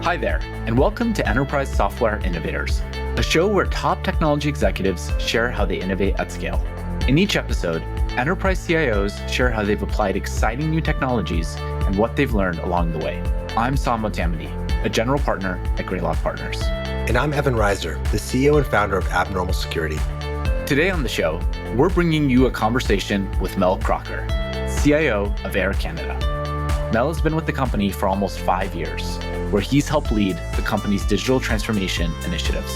Hi there, and welcome to Enterprise Software Innovators, a show where top technology executives share how they innovate at scale. In each episode, enterprise CIOs share how they've applied exciting new technologies and what they've learned along the way. I'm Saam Motamedi, a general partner at Greylock Partners. And I'm Evan Reiser, the CEO and founder of Abnormal Security. Today on the show, we're bringing you a conversation with Mel Crocker, CIO of Air Canada. Mel has been with the company for almost 5 years, where he's helped lead the company's digital transformation initiatives.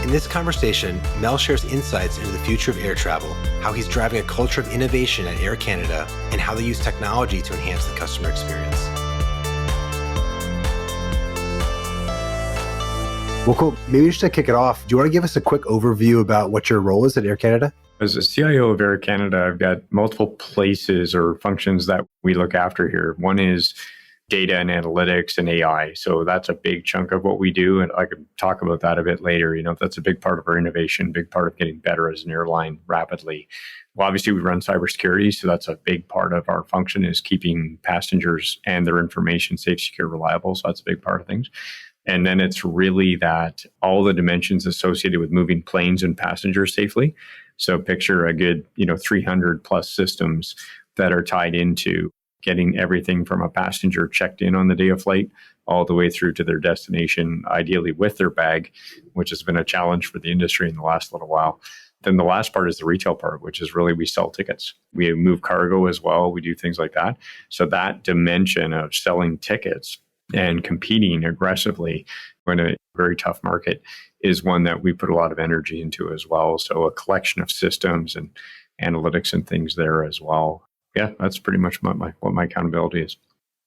In this conversation, Mel shares insights into the future of air travel, how he's driving a culture of innovation at Air Canada, and how they use technology to enhance the customer experience. Well, cool. Maybe just to kick it off, do you want to give us a quick overview about what your role is at Air Canada? As a CIO of Air Canada, I've got multiple places or functions that we look after here. One is data and analytics and AI. So that's a big chunk of what we do. And I could talk about that a bit later. That's a big part of our innovation, big part of getting better as an airline rapidly. Well, obviously we run cybersecurity. So that's a big part of our function is keeping passengers and their information safe, secure, reliable. So that's a big part of things. And then it's really that all the dimensions associated with moving planes and passengers safely. So picture a good, 300 plus systems that are tied into getting everything from a passenger checked in on the day of flight all the way through to their destination, ideally with their bag, which has been a challenge for the industry in the last little while. Then the last part is the retail part, which is really we sell tickets. We move cargo as well. We do things like that. So that dimension of selling tickets and competing aggressively in a very tough market is one that we put a lot of energy into as well. So a collection of systems and analytics and things there as well. Yeah, that's pretty much what my accountability is.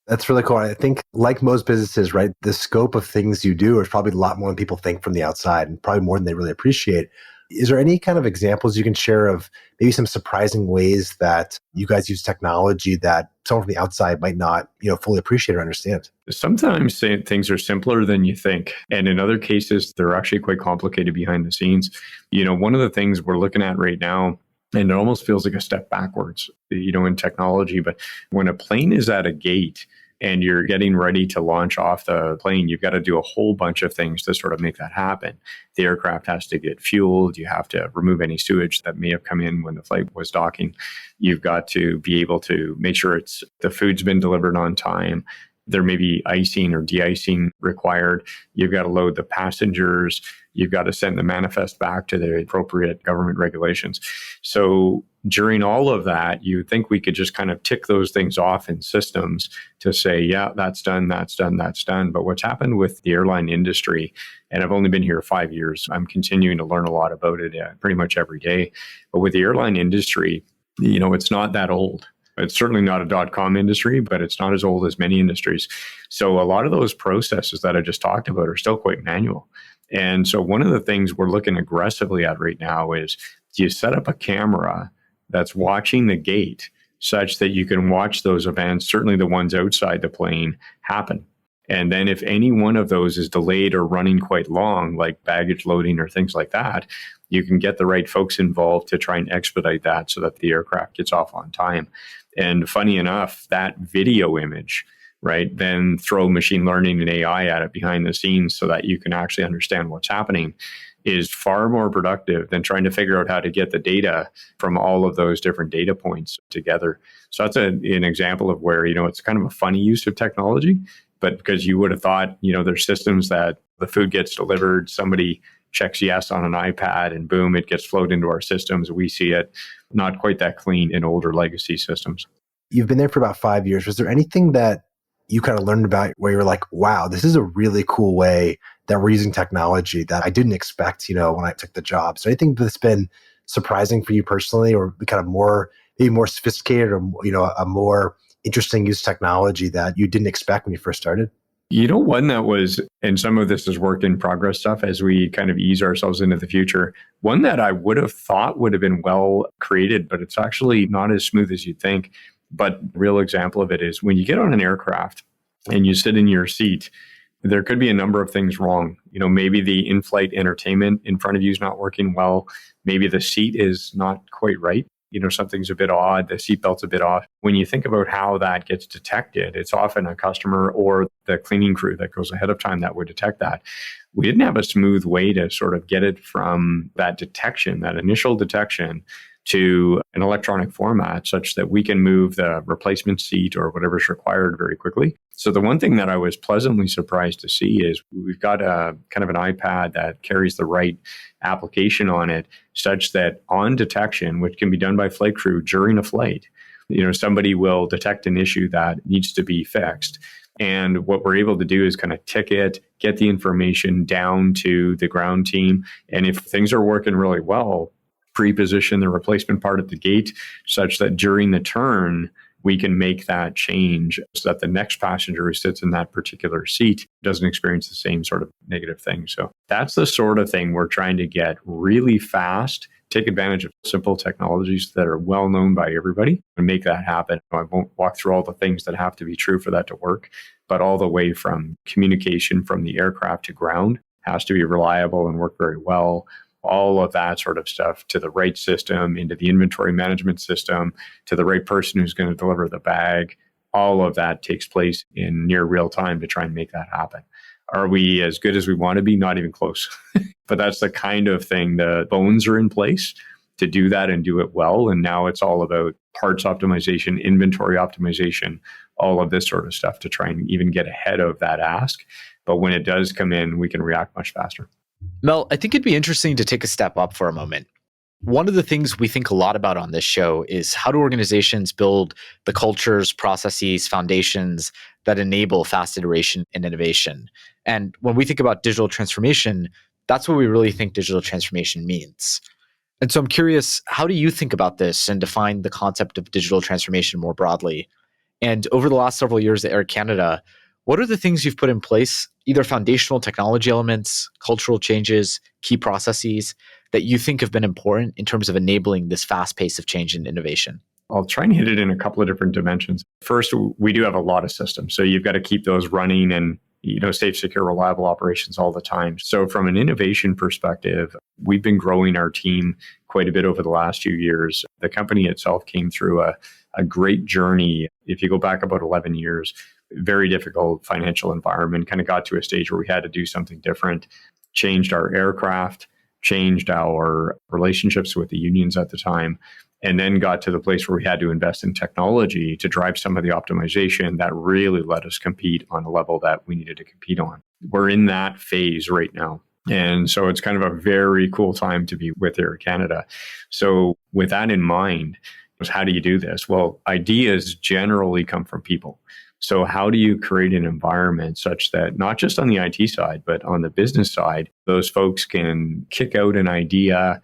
That's really cool. I think like most businesses, right, the scope of things you do is probably a lot more than people think from the outside and probably more than they really appreciate. Is there any kind of examples you can share of maybe some surprising ways that you guys use technology that someone from the outside might not, fully appreciate or understand? Sometimes things are simpler than you think. And in other cases, they're actually quite complicated behind the scenes. One of the things we're looking at right now, and it almost feels like a step backwards, in technology, but when a plane is at a gate, and you're getting ready to launch off the plane, you've got to do a whole bunch of things to sort of make that happen. The aircraft has to get fueled. You have to remove any sewage that may have come in when the flight was docking. You've got to be able to make sure the food's been delivered on time. There may be icing or de-icing required. You've got to load the passengers. You've got to send the manifest back to the appropriate government regulations. So during all of that, you think we could just kind of tick those things off in systems to say, yeah, that's done, that's done, that's done. But what's happened with the airline industry, and I've only been here 5 years, I'm continuing to learn a lot about it pretty much every day. But with the airline industry, it's not that old. It's certainly not a .com industry, but it's not as old as many industries. So a lot of those processes that I just talked about are still quite manual. And so one of the things we're looking aggressively at right now is you set up a camera that's watching the gate such that you can watch those events, certainly the ones outside the plane, happen. And then if any one of those is delayed or running quite long, like baggage loading or things like that, you can get the right folks involved to try and expedite that so that the aircraft gets off on time. And funny enough, that video image, right, then throw machine learning and AI at it behind the scenes so that you can actually understand what's happening is far more productive than trying to figure out how to get the data from all of those different data points together. So that's an example of where, it's kind of a funny use of technology, but because you would have thought, there's systems that the food gets delivered, somebody checks yes on an iPad and boom, it gets flowed into our systems. We see it not quite that clean in older legacy systems. You've been there for about 5 years. Was there anything that you kind of learned about where you're like, wow, this is a really cool way that we're using technology that I didn't expect, when I took the job? So anything that's been surprising for you personally or kind of maybe more sophisticated or, a more interesting use of technology that you didn't expect when you first started? One that was, and some of this is work in progress stuff as we kind of ease ourselves into the future. One that I would have thought would have been well created, but it's actually not as smooth as you'd think. But real example of it is when you get on an aircraft and you sit in your seat, there could be a number of things wrong. Maybe the in-flight entertainment in front of you is not working well. Maybe the seat is not quite right. something's a bit odd, the seatbelt's a bit off. When you think about how that gets detected, it's often a customer or the cleaning crew that goes ahead of time that would detect that. We didn't have a smooth way to sort of get it from that detection, that initial detection, to an electronic format such that we can move the replacement seat or whatever's required very quickly. So the one thing that I was pleasantly surprised to see is we've got a kind of an iPad that carries the right application on it such that on detection, which can be done by flight crew during a flight, somebody will detect an issue that needs to be fixed. And what we're able to do is kind of ticket, get the information down to the ground team. And if things are working really well, pre-position the replacement part at the gate such that during the turn, we can make that change so that the next passenger who sits in that particular seat doesn't experience the same sort of negative thing. So that's the sort of thing we're trying to get really fast, take advantage of simple technologies that are well known by everybody and make that happen. I won't walk through all the things that have to be true for that to work, but all the way from communication from the aircraft to ground has to be reliable and work very well. All of that sort of stuff to the right system, into the inventory management system, to the right person who's going to deliver the bag. All of that takes place in near real time to try and make that happen. Are we as good as we want to be? Not even close. But that's the kind of thing, the bones are in place to do that and do it well. And now it's all about parts optimization, inventory optimization, all of this sort of stuff to try and even get ahead of that ask. But when it does come in, we can react much faster. Mel, I think it'd be interesting to take a step up for a moment. One of the things we think a lot about on this show is how do organizations build the cultures, processes, foundations that enable fast iteration and innovation. And when we think about digital transformation, that's what we really think digital transformation means. And so I'm curious, how do you think about this and define the concept of digital transformation more broadly? And over the last several years at Air Canada, what are the things you've put in place, either foundational technology elements, cultural changes, key processes that you think have been important in terms of enabling this fast pace of change and innovation? I'll try and hit it in a couple of different dimensions. First, we do have a lot of systems. So you've got to keep those running and safe, secure, reliable operations all the time. So from an innovation perspective, we've been growing our team quite a bit over the last few years. The company itself came through a great journey. If you go back about 11 years, very difficult financial environment, kind of got to a stage where we had to do something different, changed our aircraft, changed our relationships with the unions at the time, and then got to the place where we had to invest in technology to drive some of the optimization that really let us compete on a level that we needed to compete on. We're in that phase right now. And so it's kind of a very cool time to be with Air Canada. So with that in mind, how do you do this? Well, ideas generally come from people. So how do you create an environment such that not just on the IT side, but on the business side, those folks can kick out an idea,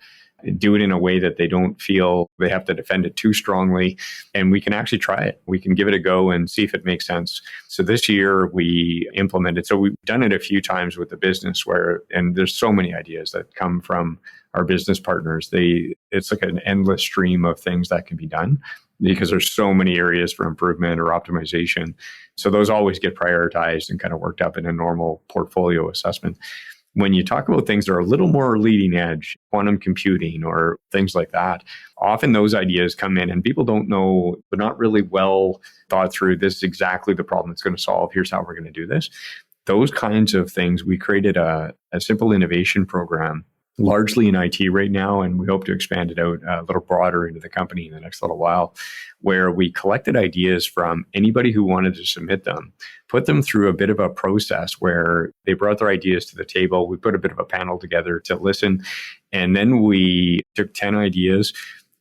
do it in a way that they don't feel they have to defend it too strongly, and we can actually try it. We can give it a go and see if it makes sense. So this year we implemented, so we've done it a few times with the business and there's so many ideas that come from our business partners. It's like an endless stream of things that can be done, because there's so many areas for improvement or optimization. So those always get prioritized and kind of worked up in a normal portfolio assessment. When you talk about things that are a little more leading edge, quantum computing or things like that, often those ideas come in and people don't know, they're not really well thought through. This is exactly the problem it's going to solve. Here's how we're going to do this. Those kinds of things, we created a simple innovation program largely in IT right now, and we hope to expand it out a little broader into the company in the next little while, where we collected ideas from anybody who wanted to submit them, put them through a bit of a process where they brought their ideas to the table. We put a bit of a panel together to listen, and then we took 10 ideas.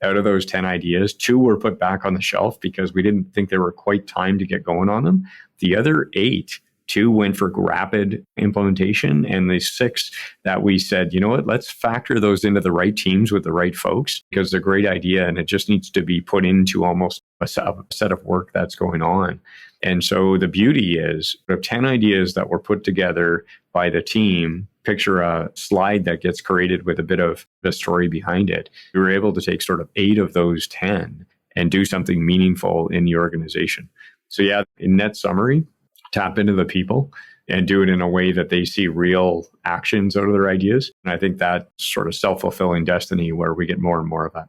Out of those 10 ideas, 2 were put back on the shelf because we didn't think they were quite time to get going on them. The other 8, 2 went for rapid implementation, and the 6 that we said, you know what, let's factor those into the right teams with the right folks, because they're a great idea and it just needs to be put into almost a set of work that's going on. And so the beauty is we have 10 ideas that were put together by the team. Picture a slide that gets created with a bit of the story behind it. We were able to take sort of 8 of those 10 and do something meaningful in the organization. So yeah, in net summary, tap into the people and do it in a way that they see real actions out of their ideas. And I think that sort of self-fulfilling destiny where we get more and more of that.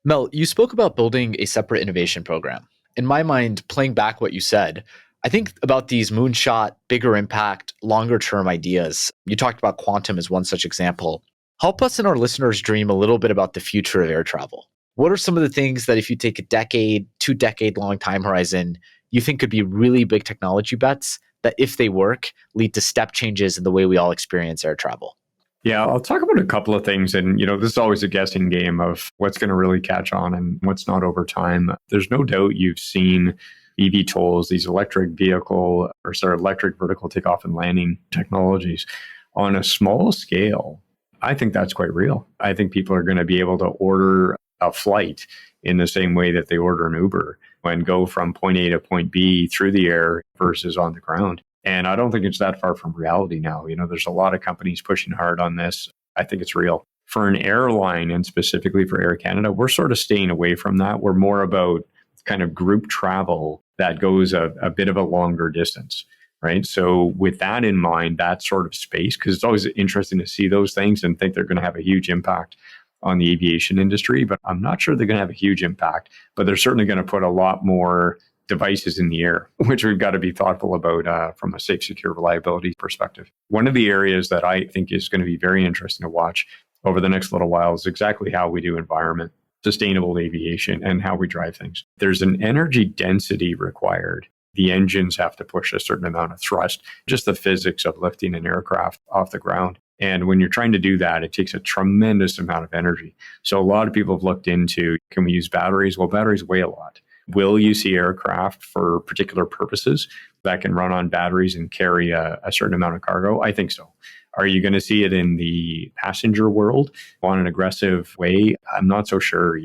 Mel, you spoke about building a separate innovation program. In my mind, playing back what you said, I think about these moonshot, bigger impact, longer term ideas. You talked about quantum as one such example. Help us and our listeners dream a little bit about the future of air travel. What are some of the things that if you take a decade, 2 decade long time horizon, you think could be really big technology bets that if they work, lead to step changes in the way we all experience air travel? Yeah, I'll talk about a couple of things. And, this is always a guessing game of what's going to really catch on and what's not over time. There's no doubt you've seen eVTOLs, these electric vertical takeoff and landing technologies on a small scale. I think that's quite real. I think people are going to be able to order a flight in the same way that they order an Uber and go from point A to point B through the air versus on the ground. And I don't think it's that far from reality now. There's a lot of companies pushing hard on this. I think it's real. For an airline and specifically for Air Canada, we're sort of staying away from that. We're more about kind of group travel that goes a bit of a longer distance, right? So with that in mind, that sort of space, because it's always interesting to see those things and think they're going to have a huge impact on the aviation industry, but I'm not sure they're going to have a huge impact, but they're certainly going to put a lot more devices in the air, which we've got to be thoughtful about from a safe, secure reliability perspective. One of the areas that I think is going to be very interesting to watch over the next little while is exactly how we do environment, sustainable aviation, and how we drive things. There's an energy density required. The engines have to push a certain amount of thrust, just the physics of lifting an aircraft off the ground. And when you're trying to do that, it takes a tremendous amount of energy. So a lot of people have looked into, can we use batteries? Well, batteries weigh a lot. Will you see aircraft for particular purposes that can run on batteries and carry a certain amount of cargo? I think so. Are you going to see it in the passenger world on an aggressive way? I'm not so sure.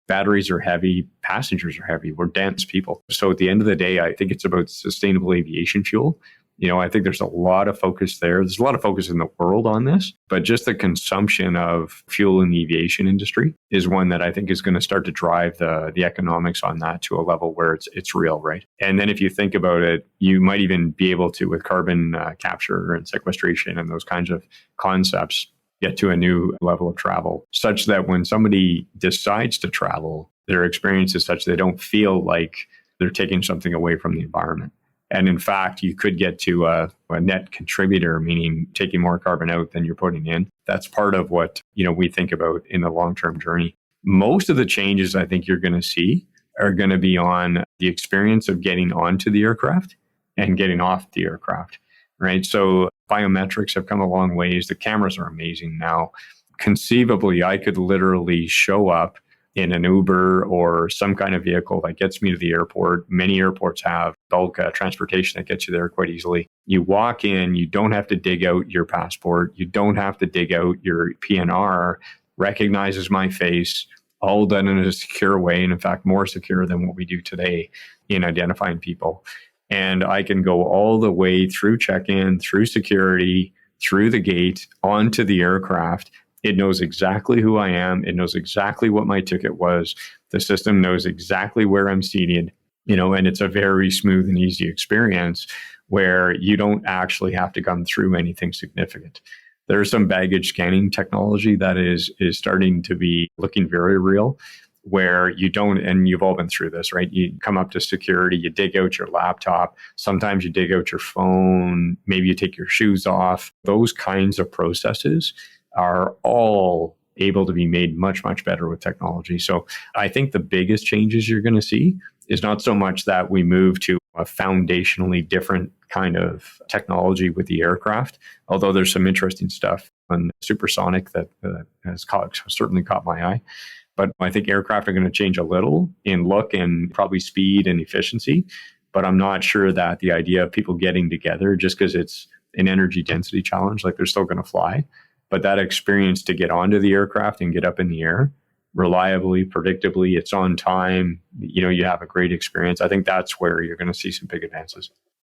Batteries are heavy, passengers are heavy. We're dense people. So at the end of the day, I think it's about sustainable aviation fuel. I think there's a lot of focus there. There's a lot of focus in the world on this, but just the consumption of fuel in the aviation industry is one that I think is going to start to drive the economics on that to a level where it's real, right? And then if you think about it, you might even be able to, with carbon capture and sequestration and those kinds of concepts, get to a new level of travel, such that when somebody decides to travel, their experience is such they don't feel like they're taking something away from the environment. And in fact, you could get to a net contributor, meaning taking more carbon out than you're putting in. That's part of what we think about in the long-term journey. Most of the changes I think you're going to see are going to be on the experience of getting onto the aircraft and getting off the aircraft, right? So biometrics have come a long ways. The cameras are amazing now. Conceivably, I could literally show up in an Uber or some kind of vehicle that gets me to the airport. Many airports have bulk transportation that gets you there quite easily. You walk in, you don't have to dig out your passport. You don't have to dig out your PNR, recognizes my face, all done in a secure way. And in fact, more secure than what we do today in identifying people. And I can go all the way through check-in, through security, through the gate, onto the aircraft. It knows exactly who I am. It knows exactly what my ticket was. The system knows exactly where I'm seated, and it's a very smooth and easy experience where you don't actually have to come through anything significant. There's some baggage scanning technology that is starting to be looking very real, where you don't, and you've all been through this, right? You come up to security, you dig out your laptop, sometimes you dig out your phone, maybe you take your shoes off. Those kinds of processes are all able to be made much, much better with technology. So I think the biggest changes you're going to see is not so much that we move to a foundationally different kind of technology with the aircraft, although there's some interesting stuff on supersonic that has certainly caught my eye. But I think aircraft are going to change a little in look and probably speed and efficiency. But I'm not sure that the idea of people getting together just because it's an energy density challenge, like they're still going to fly. But that experience to get onto the aircraft and get up in the air reliably, predictably, it's on time, you have a great experience. I think that's where you're going to see some big advances.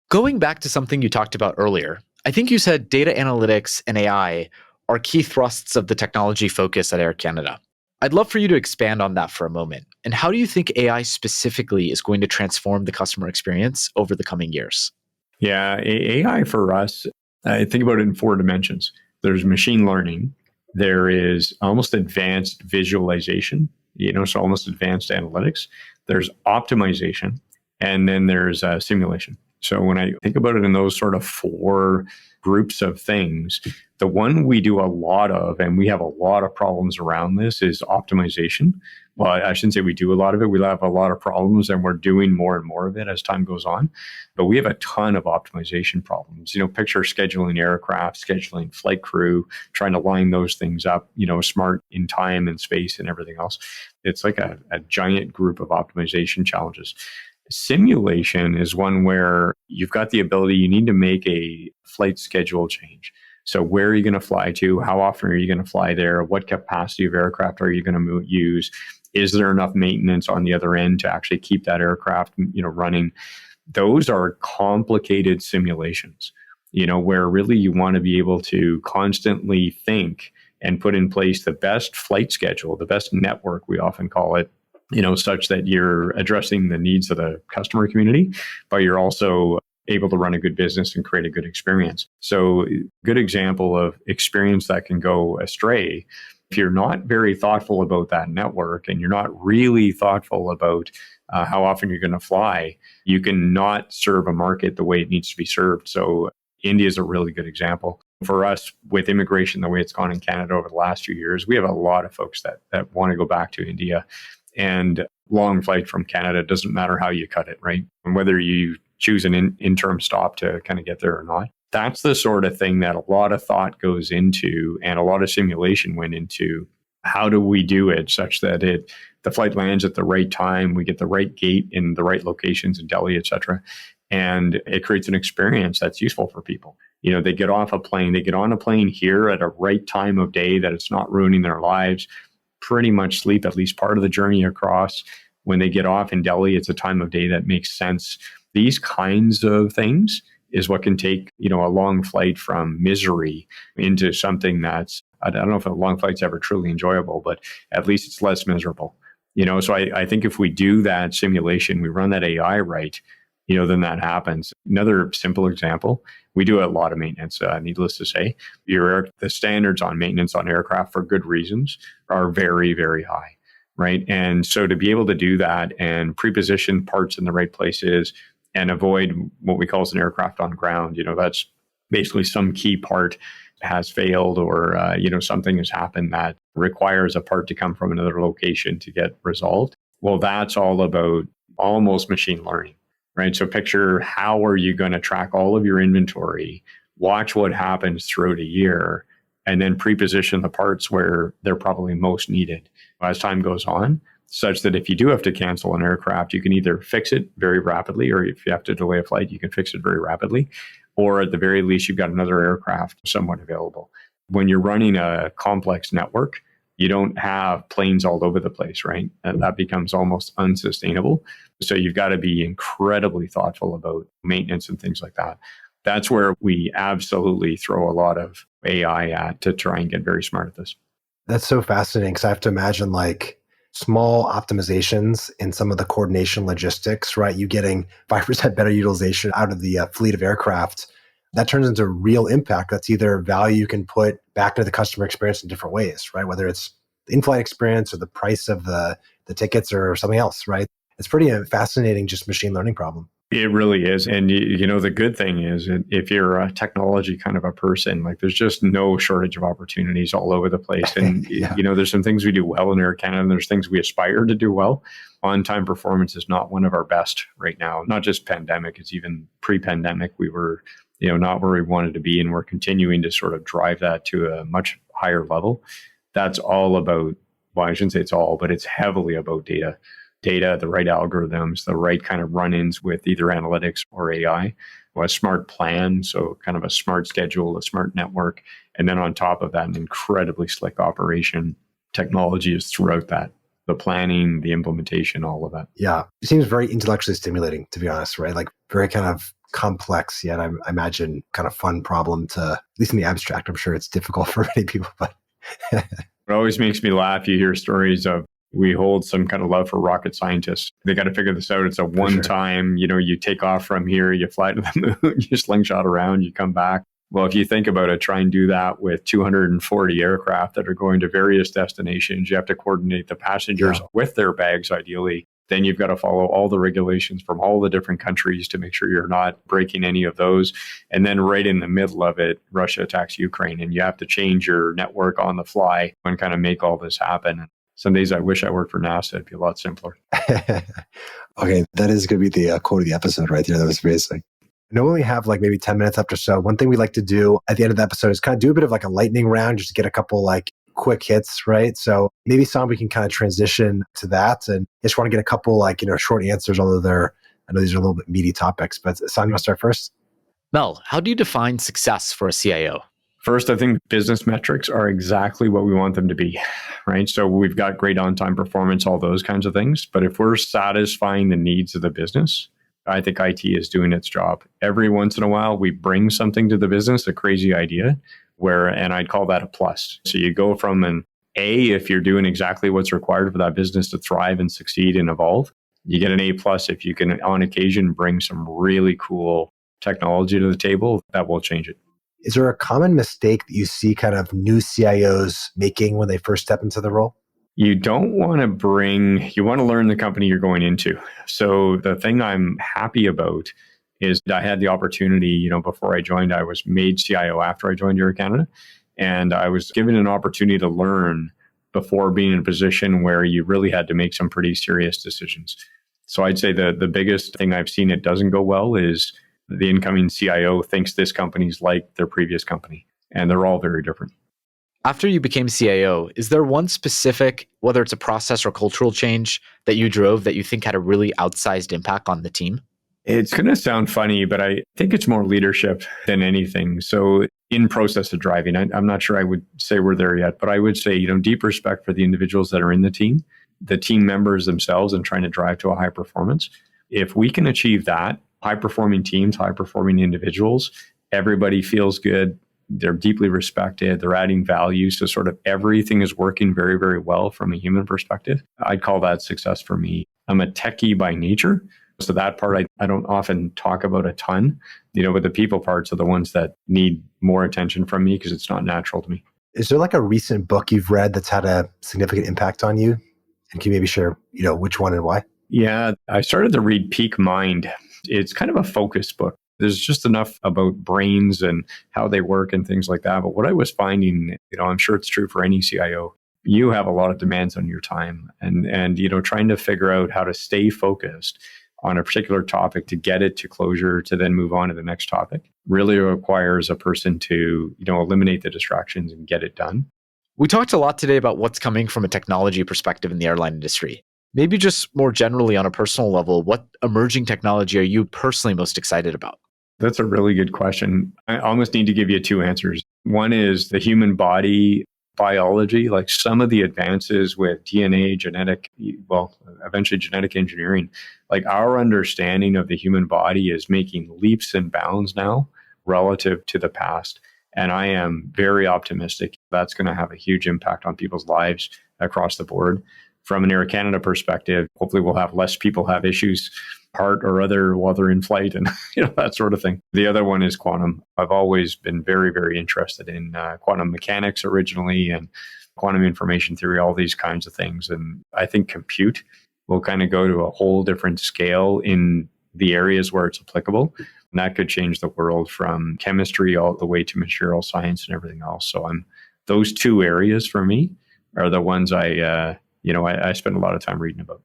Going back to something you talked about earlier, I think you said data analytics and AI are key thrusts of the technology focus at Air Canada. I'd love for you to expand on that for a moment. And how do you think AI specifically is going to transform the customer experience over the coming years? Yeah, AI for us, I think about it in 4 dimensions. There's machine learning. There is almost advanced visualization. so almost advanced analytics. There's optimization, and then there's simulation. So when I think about it in those sort of four groups of things, the one we do a lot of, and we have a lot of problems around this, is optimization. Well, I shouldn't say we do a lot of it. We have a lot of problems, and we're doing more and more of it as time goes on. But we have a ton of optimization problems. Picture scheduling aircraft, scheduling flight crew, trying to line those things up, smart in time and space and everything else. It's like a giant group of optimization challenges. Simulation is one where you've got the ability, you need to make a flight schedule change. So where are you going to fly to? How often are you going to fly there? What capacity of aircraft are you going to use? Is there enough maintenance on the other end to actually keep that aircraft, running? Those are complicated simulations, where really you want to be able to constantly think and put in place the best flight schedule, the best network, we often call it, such that you're addressing the needs of the customer community, but you're also able to run a good business and create a good experience. So good example of experience that can go astray. If you're not very thoughtful about that network and you're not really thoughtful about how often you're going to fly, you can not serve a market the way it needs to be served. So India is a really good example. For us, with immigration, the way it's gone in Canada over the last few years, we have a lot of folks that want to go back to India. And long flight from Canada, doesn't matter how you cut it, right? And whether you choose an interim stop to kind of get there or not. That's the sort of thing that a lot of thought goes into and a lot of simulation went into. How do we do it such that the flight lands at the right time, we get the right gate in the right locations in Delhi, et cetera, and it creates an experience that's useful for people. They get off a plane, they get on a plane here at a right time of day that it's not ruining their lives, pretty much sleep at least part of the journey across. When they get off in Delhi, it's a time of day that makes sense. These kinds of things is what can take, a long flight from misery into something that's, I don't know if a long flight's ever truly enjoyable, but at least it's less miserable. So I think if we do that simulation, we run that AI right, then that happens. Another simple example, we do a lot of maintenance, needless to say. The standards on maintenance on aircraft, for good reasons, are very, very high, right? And so to be able to do that and pre-position parts in the right places and avoid what we call as an aircraft on ground, that's basically some key part has failed or, something has happened that requires a part to come from another location to get resolved. Well, that's all about almost machine learning. Right. So picture, how are you going to track all of your inventory, watch what happens throughout a year, and then pre-position the parts where they're probably most needed as time goes on, such that if you do have to cancel an aircraft, you can either fix it very rapidly, or if you have to delay a flight, you can fix it very rapidly, or at the very least, you've got another aircraft somewhat available. When you're running a complex network, you don't have planes all over the place, right? And that becomes almost unsustainable. So you've got to be incredibly thoughtful about maintenance and things like that. That's where we absolutely throw a lot of AI at to try and get very smart at this. That's so fascinating, because I have to imagine like small optimizations in some of the coordination logistics, right? You getting 5% better utilization out of the fleet of aircraft. That turns into real impact. That's either value you can put back to the customer experience in different ways, right? Whether it's the in-flight experience or the price of the tickets or something else, right? It's pretty fascinating, just machine learning problem. It really is. And the good thing is, if you're a technology kind of a person, like there's just no shortage of opportunities all over the place. And, Yeah. There's some things we do well in Air Canada, and there's things we aspire to do well. On-time performance is not one of our best right now, not just pandemic, it's even pre-pandemic. We were, not where we wanted to be, and we're continuing to sort of drive that to a much higher level. That's all about, well, I shouldn't say it's all, but it's heavily about data, the right algorithms, the right kind of run-ins with either analytics or AI, or a smart plan. So kind of a smart schedule, a smart network. And then on top of that, an incredibly slick operation. Technology is throughout that, the planning, the implementation, all of that. Yeah. It seems very intellectually stimulating, to be honest, right? Like very kind of complex, yet I imagine kind of fun problem to, at least in the abstract. I'm sure it's difficult for many people, but it always makes me laugh. You hear stories of, we hold some kind of love for rocket scientists. They got to figure this out. It's a one time, you take off from here, you fly to the moon, you slingshot around, you come back. Well, if you think about it, try and do that with 240 aircraft that are going to various destinations. You have to coordinate the passengers with their bags, ideally. Then you've got to follow all the regulations from all the different countries to make sure you're not breaking any of those. And then right in the middle of it, Russia attacks Ukraine, and you have to change your network on the fly and kind of make all this happen. Some days I wish I worked for NASA. It'd be a lot simpler. Okay, that is going to be the quote of the episode right there. That was amazing. I know we only have like maybe 10 minutes left or so. One thing we like to do at the end of the episode is kind of do a bit of like a lightning round, just to get a couple like quick hits, right? So maybe Saam, we can kind of transition to that. And I just want to get a couple like, short answers, although I know these are a little bit meaty topics, but Saam, you want to start first? Mel, how do you define success for a CIO? First, I think business metrics are exactly what we want them to be, right? So we've got great on-time performance, all those kinds of things. But if we're satisfying the needs of the business, I think IT is doing its job. Every once in a while, we bring something to the business, a crazy idea, and I'd call that a plus. So you go from an A if you're doing exactly what's required for that business to thrive and succeed and evolve. You get an A plus if you can, on occasion, bring some really cool technology to the table that will change it. Is there a common mistake that you see kind of new CIOs making when they first step into the role? You don't want to you want to learn the company you're going into. So the thing I'm happy about is I had the opportunity, before I joined, I was made CIO after I joined Air Canada. And I was given an opportunity to learn before being in a position where you really had to make some pretty serious decisions. So I'd say the biggest thing I've seen it doesn't go well is the incoming CIO thinks this company's like their previous company, and they're all very different. After you became CIO, is there one specific, whether it's a process or cultural change that you drove that you think had a really outsized impact on the team? It's going to sound funny, but I think it's more leadership than anything. So in process of driving, I'm not sure I would say we're there yet, but I would say, deep respect for the individuals that are in the team members themselves, and trying to drive to a high performance. If we can achieve that, high-performing teams, high-performing individuals, everybody feels good. They're deeply respected. They're adding value. So sort of everything is working very, very well from a human perspective. I'd call that success for me. I'm a techie by nature. So that part I don't often talk about a ton, but the people parts are the ones that need more attention from me because it's not natural to me. Is there like a recent book you've read that's had a significant impact on you? And can you maybe share, which one and why? Yeah, I started to read Peak Mind. It's kind of a focus book. There's just enough about brains and how they work and things like that. But what I was finding, I'm sure it's true for any CIO, you have a lot of demands on your time and trying to figure out how to stay focused on a particular topic to get it to closure to then move on to the next topic really requires a person to, eliminate the distractions and get it done. We talked a lot today about what's coming from a technology perspective in the airline industry. Maybe just more generally on a personal level, what emerging technology are you personally most excited about? That's a really good question. I almost need to give you two answers. One is the human body biology, like some of the advances with DNA, eventually genetic engineering, like our understanding of the human body is making leaps and bounds now relative to the past. And I am very optimistic that's going to have a huge impact on people's lives across the board. From an Air Canada perspective, hopefully we'll have less people have issues, heart or other, while they're in flight and that sort of thing. The other one is quantum. I've always been very, very interested in quantum mechanics originally and quantum information theory, all these kinds of things. And I think compute will kind of go to a whole different scale in the areas where it's applicable. And that could change the world from chemistry all the way to material science and everything else. So those two areas for me are the ones I spend a lot of time reading about.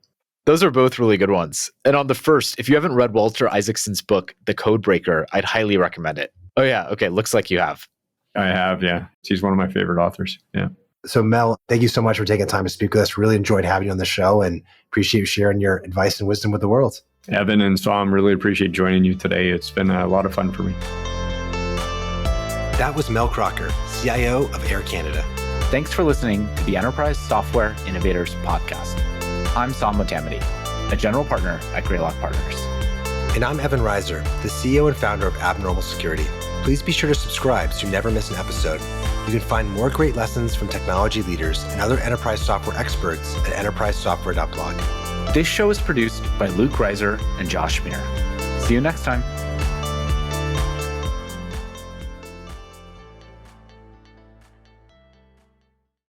Those are both really good ones. And on the first, if you haven't read Walter Isaacson's book, The Code Breaker, I'd highly recommend it. Oh yeah, okay, looks like you have. I have, yeah. He's one of my favorite authors, yeah. So Mel, thank you so much for taking the time to speak with us. Really enjoyed having you on the show and appreciate you sharing your advice and wisdom with the world. Evan and Saam, really appreciate joining you today. It's been a lot of fun for me. That was Mel Crocker, CIO of Air Canada. Thanks for listening to the Enterprise Software Innovators podcast. I'm Saam Motamedi, a general partner at Greylock Partners. And I'm Evan Reiser, the CEO and founder of Abnormal Security. Please be sure to subscribe so you never miss an episode. You can find more great lessons from technology leaders and other enterprise software experts at enterprisesoftware.blog. This show is produced by Luke Reiser and Josh Meir. See you next time.